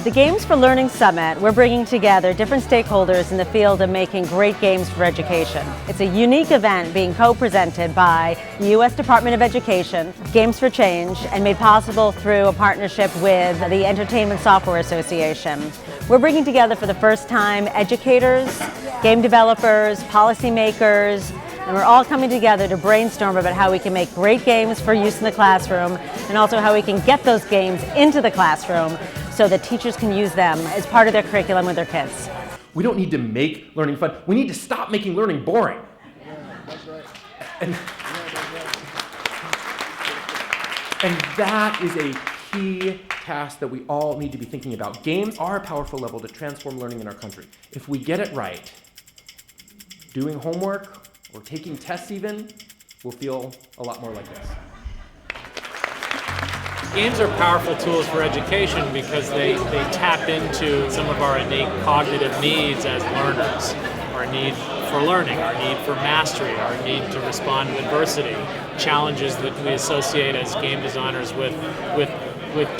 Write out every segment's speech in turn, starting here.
the Games for Learning Summit, we're bringing together different stakeholders in the field of making great games for education. It's a unique event being co-presented by the U.S. Department of Education, Games for Change, and made possible through a partnership with the Entertainment Software Association. We're bringing together for the first time educators, game developers, policymakers, and we're all coming together to brainstorm about how we can make great games for use in the classroom and also how we can get those games into the classroom so that teachers can use them as part of their curriculum with their kids. We don't need to make learning fun. We need to stop making learning boring. And that is a key task that we all need to be thinking about. Games are a powerful level to transform learning in our country. If we get it right, doing homework or taking tests even will feel a lot more like this. Games are powerful tools for education because they tap into some of our innate cognitive needs as learners. Our need for learning, our need for mastery, our need to respond to adversity, challenges that we associate as game designers with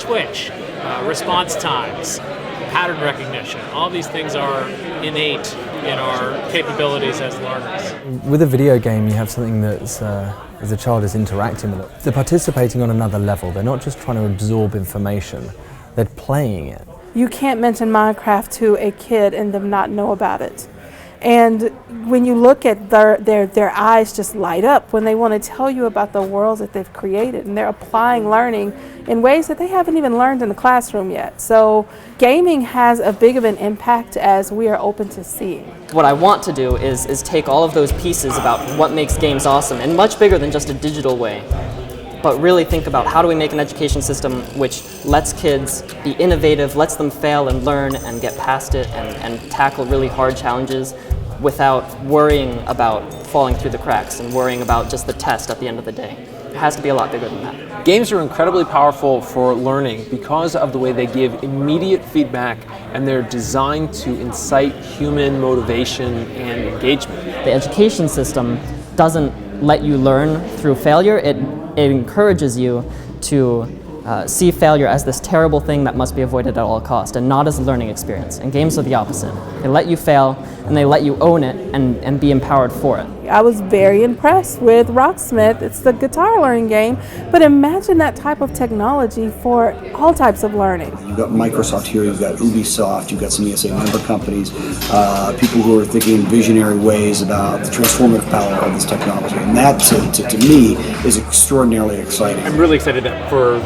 twitch, response times, pattern recognition. All these things are innate in our capabilities as learners. With a video game, you have something that's as the child is interacting with it. They're participating on another level. They're not just trying to absorb information, they're playing it. You can't mention Minecraft to a kid and them not know about it. And when you look at their eyes just light up when they want to tell you about the worlds that they've created, and they're applying learning in ways that they haven't even learned in the classroom yet. So gaming has a big of an impact as we are open to seeing. What I want to do is take all of those pieces about what makes games awesome, and much bigger than just a digital way, but really think about how do we make an education system which lets kids be innovative, lets them fail and learn and get past it and tackle really hard challenges without worrying about falling through the cracks and worrying about just the test at the end of the day. It has to be a lot bigger than that. Games are incredibly powerful for learning because of the way they give immediate feedback, and they're designed to incite human motivation and engagement. The education system doesn't let you learn through failure. It encourages you to see failure as this terrible thing that must be avoided at all costs, and not as a learning experience. And games are the opposite. They let you fail, and they let you own it and be empowered for it. I was very impressed with Rocksmith. It's the guitar learning game, but imagine that type of technology for all types of learning. You've got Microsoft here, you've got Ubisoft, you've got some ESA member companies, people who are thinking in visionary ways about the transformative power of this technology. And that, to me, is extraordinarily exciting. I'm really excited that for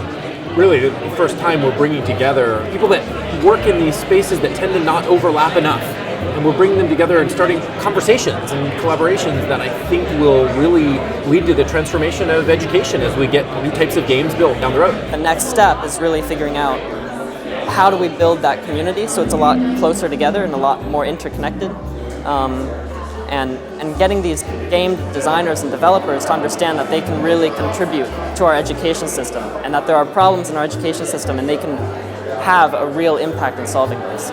really the first time we're bringing together people that work in these spaces that tend to not overlap enough. And we're bringing them together and starting conversations and collaborations that I think will really lead to the transformation of education as we get new types of games built down the road. The next step is really figuring out how do we build that community so it's a lot closer together and a lot more interconnected. And getting these game designers and developers to understand that they can really contribute to our education system and that there are problems in our education system and they can have a real impact in solving this.